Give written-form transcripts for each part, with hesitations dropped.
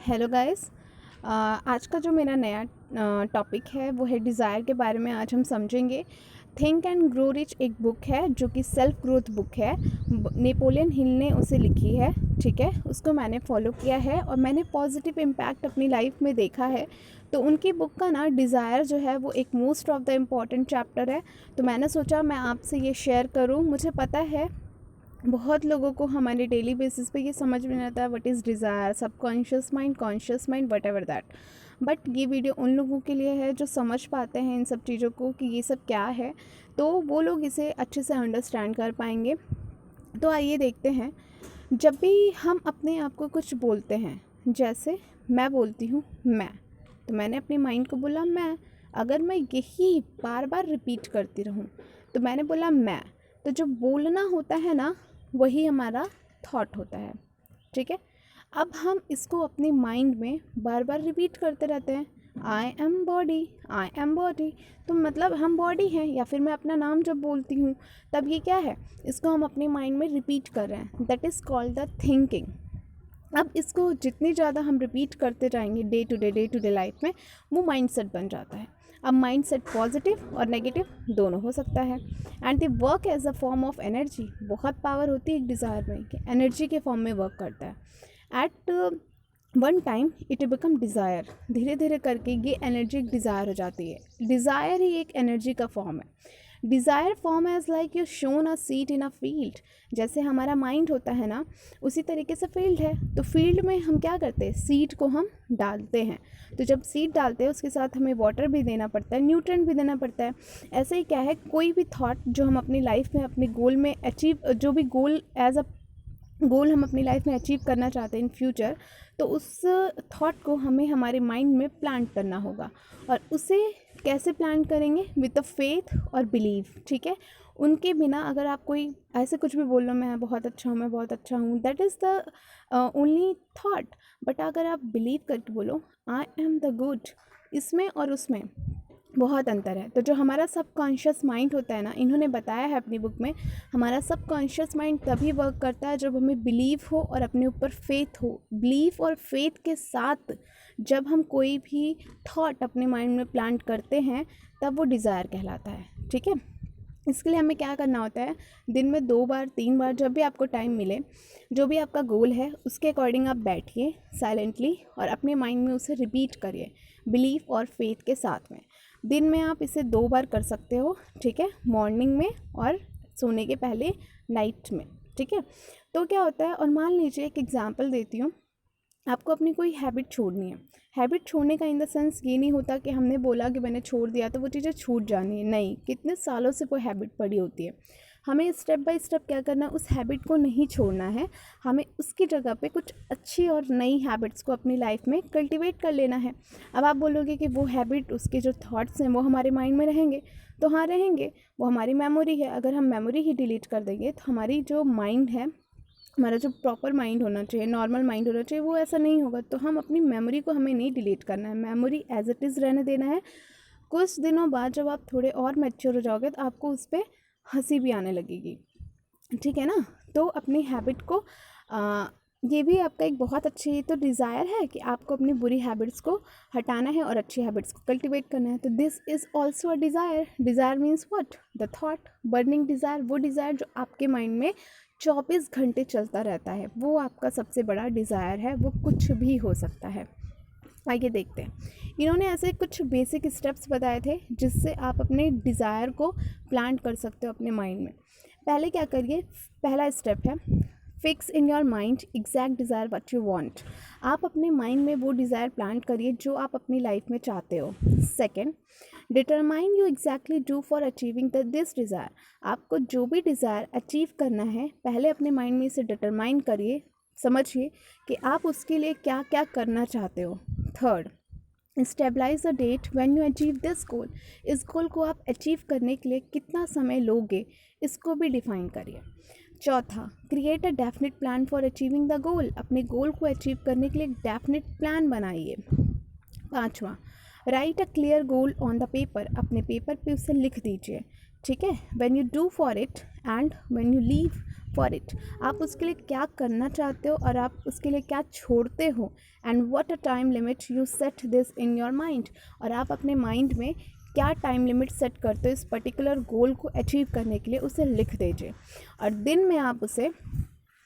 Hello guys. आज का जो मेरा नया टॉपिक है वो है डिज़ायर के बारे में। आज हम समझेंगे। थिंक एंड ग्रो रिच एक बुक है जो कि सेल्फ ग्रोथ बुक है। नेपोलियन हिल ने उसे लिखी है, ठीक है। उसको मैंने फॉलो किया है और मैंने पॉजिटिव इम्पैक्ट अपनी लाइफ में देखा है। तो उनकी बुक का ना डिज़ायर जो है वो एक most of the important chapter है। तो मैंने सोचा मैं आपसे ये शेयर करूँ। मुझे पता है बहुत लोगों को हमारे डेली बेसिस पे ये समझ में नहीं आता है what is desire, subconscious mind, conscious mind, what ever that. But ये वीडियो उन लोगों के लिए है जो समझ पाते हैं इन सब चीज़ों को कि ये सब क्या है, तो वो लोग इसे अच्छे से अंडरस्टैंड कर पाएंगे। तो आइए देखते हैं। जब भी हम अपने आप को कुछ बोलते हैं, जैसे मैं बोलती हूँ मैं, तो मैंने अपने माइंड को बोला मैं। अगर मैं यही बार बार रिपीट करती रहूँ तो मैंने बोला मैं। तो जो बोलना होता है ना वही हमारा थॉट होता है, ठीक है। अब हम इसको अपने माइंड में बार बार रिपीट करते रहते हैं, I am body, I am body. तो मतलब हम बॉडी हैं, या फिर मैं अपना नाम जब बोलती हूँ तब ये क्या है, इसको हम अपने माइंड में रिपीट कर रहे हैं। That is called the thinking. अब इसको जितनी ज़्यादा हम रिपीट करते जाएंगे डे टू डे लाइफ में, वो माइंडसेट बन जाता है। अब माइंडसेट पॉजिटिव और नेगेटिव दोनों हो सकता है। And they work as a form of energy. बहुत पावर होती है एक डिज़ायर में कि एनर्जी के फॉर्म में वर्क करता है। At one time it become desire. धीरे धीरे करके ये एनर्जी एक डिज़ायर हो जाती है। डिज़ायर ही एक एनर्जी का फॉर्म है। Desire form as like you sown a seed in a field. जैसे हमारा माइंड होता है ना, उसी तरीके से फील्ड है। तो फील्ड में हम क्या करते हैं, सीड को हम डालते हैं। तो जब सीड डालते हैं उसके साथ हमें वाटर भी देना पड़ता है, न्यूट्रिएंट भी देना पड़ता है। ऐसे ही क्या है, कोई भी थॉट जो हम अपनी लाइफ में अपने गोल में अचीव, जो भी गोल एज अ गोल हम अपनी लाइफ में अचीव करना चाहते हैं इन फ्यूचर, तो उस थॉट को हमें हमारे माइंड में प्लांट करना होगा। और उसे कैसे प्लान करेंगे, विद अ फेथ और बिलीव, ठीक है। उनके बिना अगर आप कोई ऐसे कुछ भी बोल लो, मैं बहुत अच्छा हूँ, मैं बहुत अच्छा हूँ, that is the only thought. But अगर आप बिलीव करके बोलो आई एम द गुड, इसमें और उसमें बहुत अंतर है। तो जो हमारा सबकॉन्शियस माइंड होता है ना, इन्होंने बताया है अपनी बुक में, हमारा सबकॉन्शियस माइंड तभी वर्क करता है जब हमें बिलीव हो और अपने ऊपर फेथ हो। बिलीव और फेथ के साथ जब हम कोई भी थॉट अपने माइंड में प्लांट करते हैं तब वो डिज़ायर कहलाता है, ठीक है। इसके लिए हमें क्या करना होता है, दिन में 2 बार 3 बार जब भी आपको टाइम मिले, जो भी आपका गोल है उसके अकॉर्डिंग आप बैठिए साइलेंटली और अपने माइंड में उसे रिपीट करिए बिलीफ और फेथ के साथ में। दिन में आप इसे 2 बार कर सकते हो, ठीक है, मॉर्निंग में और सोने के पहले नाइट में, ठीक है। तो क्या होता है, और मान लीजिए एक एग्जांपल देती हूँ, आपको अपनी कोई हैबिट छोड़नी है। हैबिट छोड़ने का इन द सेंस ये नहीं होता कि हमने बोला कि मैंने छोड़ दिया तो वो चीज़ें छूट जानी है, नहीं। कितने सालों से कोई हैबिट पड़ी होती है। हमें स्टेप बाय स्टेप क्या करना है, उस हैबिट को नहीं छोड़ना है, हमें उसकी जगह पे कुछ अच्छी और नई हैबिट्स को अपनी लाइफ में कल्टीवेट कर लेना है। अब आप बोलोगे कि वो हैबिट, उसके जो थॉट्स हैं वो हमारे माइंड में रहेंगे, तो हाँ रहेंगे, वो हमारी मेमोरी है। अगर हम मेमोरी ही डिलीट कर देंगे तो हमारी जो माइंड है, हमारा जो प्रॉपर माइंड होना चाहिए, नॉर्मल माइंड होना चाहिए, वो ऐसा नहीं होगा। तो हम अपनी मेमोरी को हमें नहीं डिलीट करना है, मेमोरी एज इट इज़ रहने देना है। कुछ दिनों बाद जब आप थोड़े और मैच्योर हो जाओगे तो आपको उस पर हंसी भी आने लगेगी, ठीक है ना। तो अपनी हैबिट को ये भी आपका एक बहुत अच्छी तो डिज़ायर है कि आपको अपनी बुरी हैबिट्स को हटाना है और अच्छी हैबिट्स को कल्टीवेट करना है। तो this is also a desire. Desire means what, the thought, burning desire. वो डिज़ायर जो आपके माइंड में 24 घंटे चलता रहता है, वो आपका सबसे बड़ा डिज़ायर है। वो कुछ भी हो सकता है। आइए देखते हैं। इन्होंने ऐसे कुछ बेसिक स्टेप्स बताए थे जिससे आप अपने डिज़ायर को प्लांट कर सकते हो अपने माइंड में। पहले क्या करिए, पहला स्टेप है fix in your mind exact desire what you want. आप अपने माइंड में वो डिज़ायर प्लांट करिए जो आप अपनी लाइफ में चाहते हो। Second, determine you exactly do for achieving this desire. आपको जो भी डिज़ायर अचीव करना है, पहले अपने माइंड में इसे डिटरमाइन करिए, समझिए कि आप उसके लिए क्या क्या करना चाहते हो। Third, stabilise the date when you achieve this goal. इस गोल को आप अचीव करने के लिए कितना समय लोगे, इसको भी डिफाइन करिए। चौथा, create a definite plan for achieving the goal. अपने गोल को अचीव करने के लिए एक डेफिनेट प्लान बनाइए। पांचवा, right a clear goal on the paper. अपने पेपर पे उसे लिख दीजिए, ठीक है। When you do for it and when you leave for it. आप उसके लिए क्या करना चाहते हो और आप उसके लिए क्या छोड़ते हो, and what a time limit you set this in your mind. और आप अपने माइंड में क्या टाइम लिमिट सेट करते हो इस पर्टिकुलर गोल को अचीव करने के लिए, उसे लिख दीजिए। और दिन में आप उसे,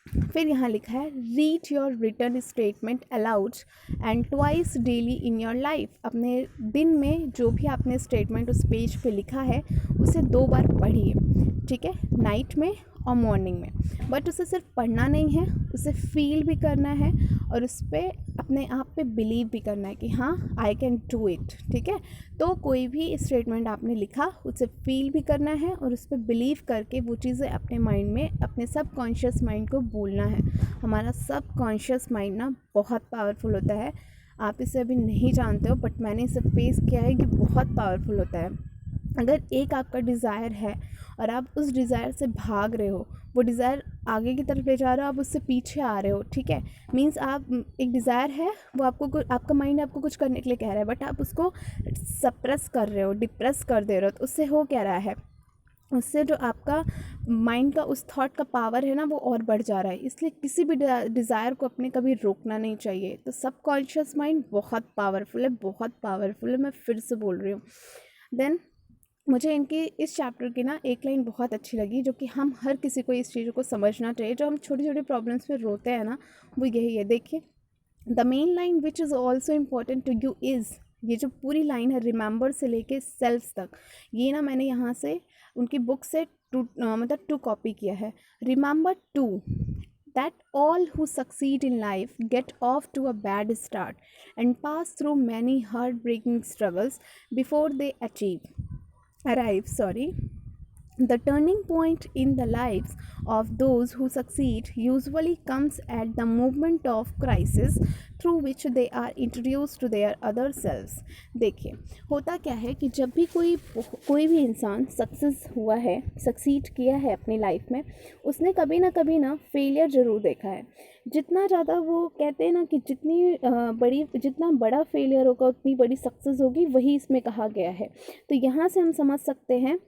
फिर यहाँ लिखा है read your return statement allowed and twice daily in your life. अपने दिन में जो भी आपने स्टेटमेंट उस पेज पे लिखा है उसे 2 बार पढ़िए, ठीक है, नाइट में और मॉर्निंग में। बट उसे सिर्फ पढ़ना नहीं है, उसे फील भी करना है और उस पर अपने आप पे बिलीव भी करना है कि हाँ आई कैन डू इट, ठीक है। तो कोई भी स्टेटमेंट आपने लिखा उसे फील भी करना है और उस पर बिलीव करके वो चीज़ें अपने माइंड में, अपने सबकॉन्शियस माइंड को बोलना है। हमारा सबकॉन्शियस माइंड ना बहुत पावरफुल होता है। आप इसे अभी नहीं जानते हो बट मैंने इसे फेस किया है कि बहुत पावरफुल होता है। अगर एक आपका डिज़ायर है और आप उस डिज़ायर से भाग रहे हो, वो डिज़ायर आगे की तरफ ले जा रहे हो, आप उससे पीछे आ रहे हो, ठीक है, मीन्स आप, एक डिज़ायर है वो आपको, आपका माइंड आपको कुछ करने के लिए कह रहा है बट आप उसको सप्रेस कर रहे हो, डिप्रेस कर दे रहे हो, तो उससे हो क्या रहा है, उससे जो आपका माइंड का उस थॉट का पावर है ना वो और बढ़ जा रहा है। इसलिए किसी भी डिज़ायर को अपने कभी रोकना नहीं चाहिए। तो सबकॉन्शियस माइंड बहुत पावरफुल है, बहुत पावरफुल है, मैं फिर से बोल रही हूँ। देन मुझे इनकी इस चैप्टर की ना एक लाइन बहुत अच्छी लगी, जो कि हम हर किसी को इस चीज़ को समझना चाहिए। जो हम छोटी छोटी प्रॉब्लम्स पे रोते हैं ना, वो यही है। देखिए, the main line which is also important to you is, ये जो पूरी लाइन है रिमेंबर से लेके सेल्फ तक, ये ना मैंने यहाँ से उनकी बुक से टू कॉपी किया है। Remember to that all who succeed in life get off to a bad start and pass through many heartbreaking struggles before they arrive. The turning point in the lives of those who succeed usually comes at the moment of crisis through which they are introduced to their other selves. देखिए, होता क्या है कि जब भी कोई भी इंसान सक्सेस हुआ है, सक्सीड किया है अपनी लाइफ में, उसने कभी ना फेलियर ज़रूर देखा है। जितना ज़्यादा, वो कहते हैं ना कि जितना बड़ा फेलियर होगा उतनी बड़ी सक्सेस होगी, वही इसमें कहा गया है। तो यहाँ से हम समझ सकते हैं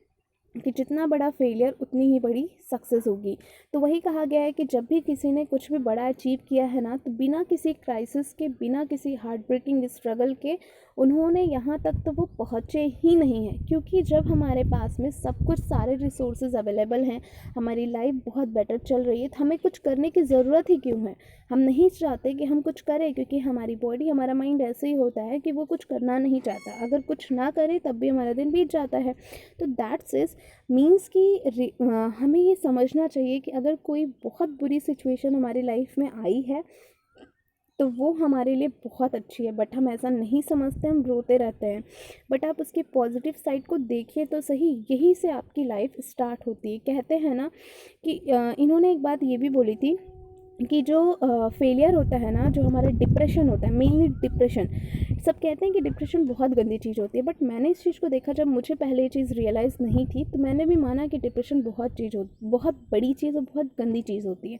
कि जितना बड़ा फेलियर उतनी ही बड़ी सक्सेस होगी। तो वही कहा गया है कि जब भी किसी ने कुछ भी बड़ा अचीव किया है ना, तो बिना किसी क्राइसिस के, बिना किसी हार्ट ब्रेकिंग स्ट्रगल के उन्होंने यहाँ तक तो वो पहुँचे ही नहीं हैं। क्योंकि जब हमारे पास में सब कुछ, सारे रिसोर्सेज अवेलेबल हैं, हमारी लाइफ बहुत बेटर चल रही है, तो हमें कुछ करने की ज़रूरत ही क्यों है। हम नहीं चाहते कि हम कुछ करें, क्योंकि हमारी बॉडी, हमारा माइंड ऐसे ही होता है कि वो कुछ करना नहीं चाहता। अगर कुछ ना करे तब भी हमारा दिन बीत जाता है। तो दैट्स इज मीन्स कि हमें ये समझना चाहिए कि अगर कोई बहुत बुरी सिचुएशन हमारी लाइफ में आई है तो वो हमारे लिए बहुत अच्छी है, बट हम ऐसा नहीं समझते, हम रोते रहते हैं। बट आप उसके पॉजिटिव साइड को देखिए तो सही, यहीं से आपकी लाइफ स्टार्ट होती है। कहते हैं ना कि इन्होंने एक बात ये भी बोली थी कि जो फेलियर होता है ना, जो हमारा डिप्रेशन होता है, मेनली डिप्रेशन, सब कहते हैं कि डिप्रेशन बहुत गंदी चीज़ होती है, बट मैंने इस चीज़ को देखा, जब मुझे पहले ये चीज़ रियलाइज़ नहीं थी तो मैंने भी माना कि डिप्रेशन बहुत बड़ी चीज़ और बहुत गंदी चीज़ होती है।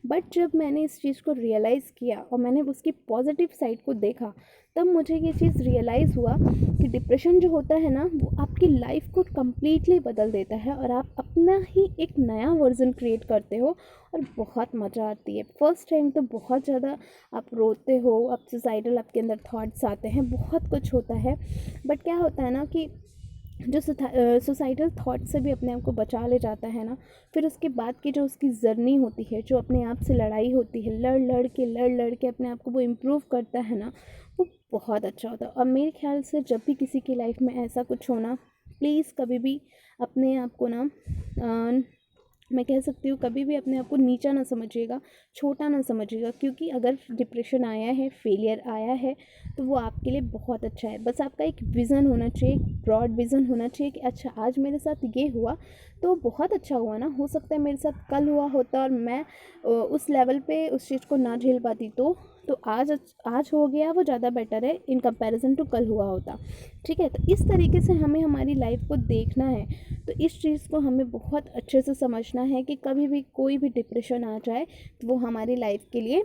बट जब मैंने इस चीज़ को रियलाइज़ किया और मैंने उसकी पॉजिटिव साइड को देखा, तब मुझे ये चीज़ रियलाइज़ हुआ कि डिप्रेशन जो होता है ना, वो आपकी लाइफ को कम्प्लीटली बदल देता है और आप अपना ही एक नया वर्जन क्रिएट करते हो और बहुत मज़ा आती है। फर्स्ट टाइम तो बहुत ज़्यादा आप रोते हो, आप सुसाइडल, आपके अंदर थॉट्स आते हैं, बहुत कुछ होता है। बट क्या होता है ना कि जो सुसाइडल थॉट से भी अपने आप को बचा ले जाता है ना, फिर उसके बाद की जो उसकी जर्नी होती है, जो अपने आप से लड़ाई होती है, लड़ लड़ के अपने आप को वो इम्प्रूव करता है ना, वो बहुत अच्छा होता है। और मेरे ख्याल से जब भी किसी की लाइफ में ऐसा कुछ होना, प्लीज़ कभी भी अपने आप को ना मैं कह सकती हूँ, कभी भी अपने आप को नीचा ना समझिएगा, छोटा ना समझिएगा। क्योंकि अगर डिप्रेशन आया है, फेलियर आया है, तो वो आपके लिए बहुत अच्छा है। बस आपका एक विज़न होना चाहिए, एक ब्रॉड विज़न होना चाहिए कि अच्छा आज मेरे साथ ये हुआ तो बहुत अच्छा हुआ ना, हो सकता है मेरे साथ कल हुआ होता और मैं उस लेवल पे उस चीज़ को ना झेल पाती, तो आज हो गया वो ज़्यादा बेटर है इन कंपैरिजन टू कल हुआ होता। ठीक है, तो इस तरीके से हमें हमारी लाइफ को देखना है। तो इस चीज़ को हमें बहुत अच्छे से समझना है कि कभी भी कोई भी डिप्रेशन आ जाए तो वो हमारी लाइफ के लिए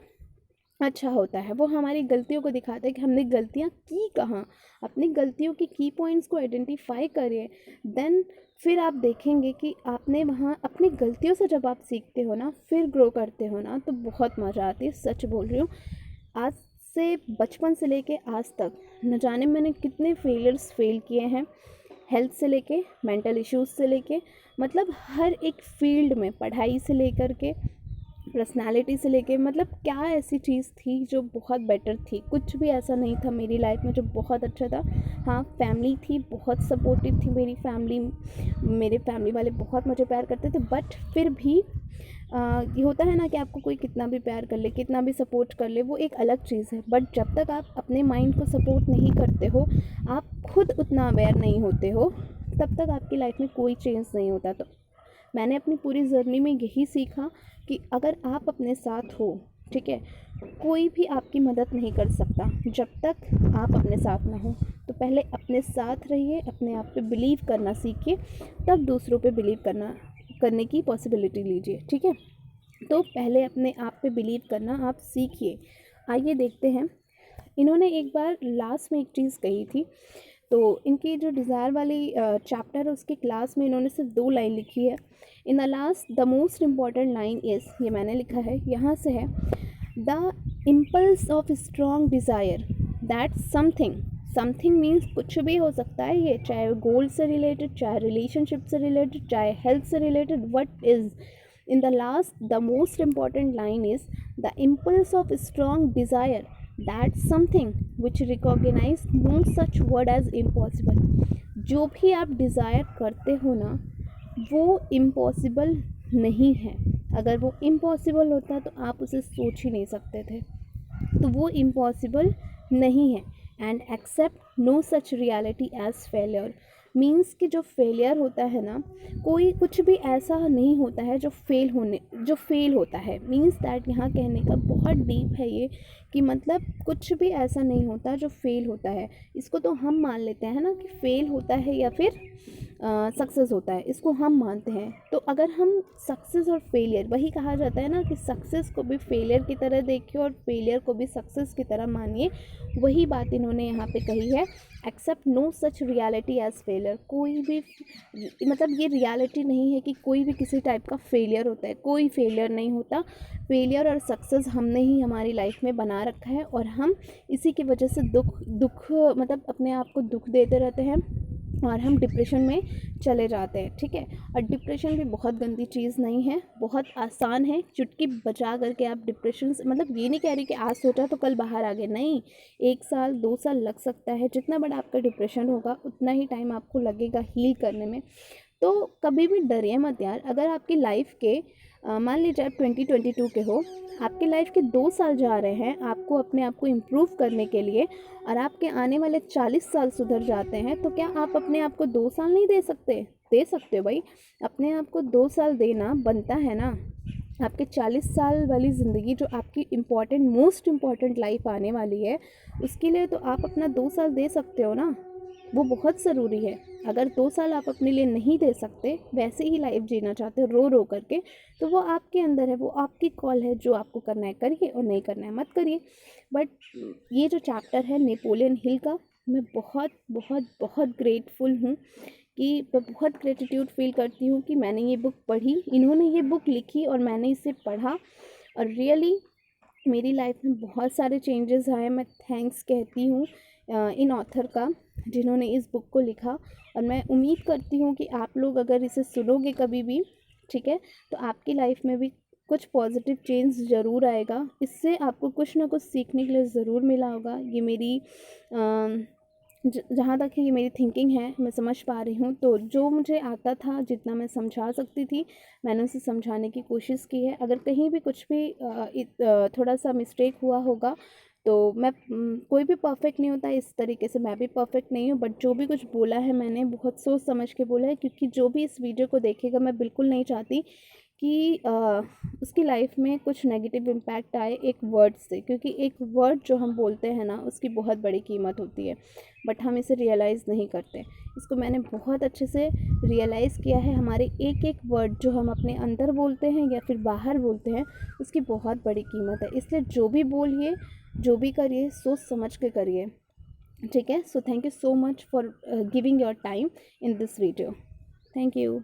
अच्छा होता है। वो हमारी गलतियों को दिखाता है कि हमने गलतियाँ की कहाँ, अपनी गलतियों के की पॉइंट्स को आइडेंटिफाई करिए। देन फिर आप देखेंगे कि आपने वहाँ अपनी गलतियों से जब आप सीखते हो ना, फिर ग्रो करते हो ना, तो बहुत मज़ा आती है। सच बोल रही हूँ। आज से बचपन से लेके आज तक न जाने मैंने कितने फेलियर्स फेल किए हैं, हेल्थ से लेके, मेंटल इश्यूज़ से लेके, मतलब हर एक फील्ड में, पढ़ाई से लेकर के, पर्सनालिटी से लेके, मतलब क्या ऐसी चीज़ थी जो बहुत बेटर थी? कुछ भी ऐसा नहीं था मेरी लाइफ में जो बहुत अच्छा था। हाँ, फैमिली थी, बहुत सपोर्टिव थी मेरी फैमिली। मेरे फैमिली वाले बहुत मुझे प्यार करते थे, बट फिर भी ये होता है ना कि आपको कोई कितना भी प्यार कर ले, कितना भी सपोर्ट कर ले, वो एक अलग चीज़ है। बट जब तक आप अपने माइंड को सपोर्ट नहीं करते हो, आप खुद उतना अवेयर नहीं होते हो, तब तक आपकी लाइफ में कोई चेंज नहीं होता। तो मैंने अपनी पूरी जर्नी में यही सीखा कि अगर आप अपने साथ हो, ठीक है, कोई भी आपकी मदद नहीं कर सकता जब तक आप अपने साथ ना हो। तो पहले अपने साथ रहिए, अपने आप पे बिलीव करना सीखिए, तब दूसरों पे बिलीव करने की पॉसिबिलिटी लीजिए, ठीक है। तो पहले अपने आप पे बिलीव करना आप सीखिए। आइए देखते हैं, इन्होंने एक बार लास्ट में एक चीज़ कही थी। तो इनकी जो डिज़ायर वाली चैप्टर है, उसकी क्लास में इन्होंने सिर्फ 2 लाइन लिखी है। In the last the most important line is, ये मैंने लिखा है, यहाँ से है, the impulse of strong desire that something. Something means कुछ भी हो सकता है ये, चाहे गोल से रिलेटेड, चाहे रिलेशनशिप से रिलेटेड, चाहे हेल्थ से related, what is. In the last, the most important line is the impulse of strong desire, that something which recognize no such word as impossible. जो भी आप डिज़ायर करते हो ना, वो इम्पॉसिबल नहीं है। अगर वो इम्पॉसिबल होता तो आप उसे सोच ही नहीं सकते थे। तो वो इम्पॉसिबल नहीं है। And accept no such reality as failure, means कि जो फेलियर होता है ना, कोई कुछ भी ऐसा नहीं होता है जो फेल होता है। मीन्स दैट यहाँ कहने का बहुत डीप है ये, कि मतलब कुछ भी ऐसा नहीं होता जो फेल होता है। इसको तो हम मान लेते हैं ना कि फेल होता है या फिर सक्सेस होता है, इसको हम मानते हैं। तो अगर हम सक्सेस और फेलियर, वही कहा जाता है ना कि सक्सेस को भी फेलियर की तरह देखिए और फेलियर को भी सक्सेस की तरह मानिए, वही बात इन्होंने यहाँ पे कही है। Accept no such reality as failure, कोई भी, मतलब ये रियलिटी नहीं है कि कोई भी किसी टाइप का फेलियर होता है, कोई फेलियर नहीं होता। फेलियर और सक्सेस हमने ही हमारी लाइफ में बना रखा है, और हम इसी की वजह से दुख मतलब अपने आप को दुख देते रहते हैं, और हम डिप्रेशन में चले जाते हैं, ठीक है। और डिप्रेशन भी बहुत गंदी चीज़ नहीं है, बहुत आसान है, चुटकी बजा करके आप डिप्रेशन से, मतलब ये नहीं कह रही कि आज सोचा तो कल बाहर आ गए, नहीं, 1 साल 2 साल लग सकता है। जितना बड़ा आपका डिप्रेशन होगा उतना ही टाइम आपको लगेगा हील करने में। तो कभी भी डरिए मत यार। अगर आपकी लाइफ के मान लीजिए आप 2022 के हो, आपके लाइफ के 2 साल जा रहे हैं आपको अपने आप को इम्प्रूव करने के लिए, और आपके आने वाले 40 साल सुधर जाते हैं, तो क्या आप अपने आप को 2 साल नहीं दे सकते? दे सकते हो भाई, अपने आप को 2 साल देना बनता है ना। आपके 40 साल वाली ज़िंदगी जो आपकी मोस्ट इम्पॉर्टेंट लाइफ आने वाली है, उसके लिए तो आप अपना 2 साल दे सकते हो ना। वो बहुत ज़रूरी है। अगर 2 साल आप अपने लिए नहीं दे सकते, वैसे ही लाइफ जीना चाहते हो रो रो करके, तो वो आपके अंदर है, वो आपकी कॉल है, जो आपको करना है करिए और नहीं करना है मत करिए। बट ये जो चैप्टर है नेपोलियन हिल का, मैं बहुत बहुत बहुत ग्रेटफुल हूँ, कि मैं बहुत ग्रेटिट्यूड फील करती हूँ कि मैंने ये बुक पढ़ी, इन्होंने ये बुक लिखी और मैंने इसे पढ़ा, और रियली मेरी लाइफ में बहुत सारे चेंजेस आए। मैं थैंक्स कहती हूँ इन ऑथर का, जिन्होंने इस बुक को लिखा। और मैं उम्मीद करती हूँ कि आप लोग अगर इसे सुनोगे कभी भी, ठीक है, तो आपकी लाइफ में भी कुछ पॉजिटिव चेंज ज़रूर आएगा। इससे आपको कुछ ना कुछ सीखने के लिए ज़रूर मिला होगा। ये मेरी जहाँ तक है ये मेरी थिंकिंग है, मैं समझ पा रही हूँ। तो जो मुझे आता था, जितना मैं समझा सकती थी, मैंने उसे समझाने की कोशिश की है। अगर कहीं भी कुछ भी थोड़ा सा मिस्टेक हुआ होगा, तो मैं कोई भी परफेक्ट नहीं होता, इस तरीके से मैं भी परफेक्ट नहीं हूँ। बट जो भी कुछ बोला है मैंने बहुत सोच समझ के बोला है, क्योंकि जो भी इस वीडियो को देखेगा, मैं बिल्कुल नहीं चाहती कि उसकी लाइफ में कुछ नेगेटिव इम्पैक्ट आए एक वर्ड से, क्योंकि एक वर्ड जो हम बोलते हैं ना उसकी बहुत बड़ी कीमत होती है, बट हम इसे रियलाइज़ नहीं करते। इसको मैंने बहुत अच्छे से रियलाइज़ किया है। हमारे एक एक वर्ड जो हम अपने अंदर बोलते हैं या फिर बाहर बोलते हैं उसकी बहुत बड़ी कीमत है। इसलिए जो भी बोलिए, जो भी करिए, सोच समझ के करिए, ठीक है। So thank you so much for giving your time in this video. Thank you.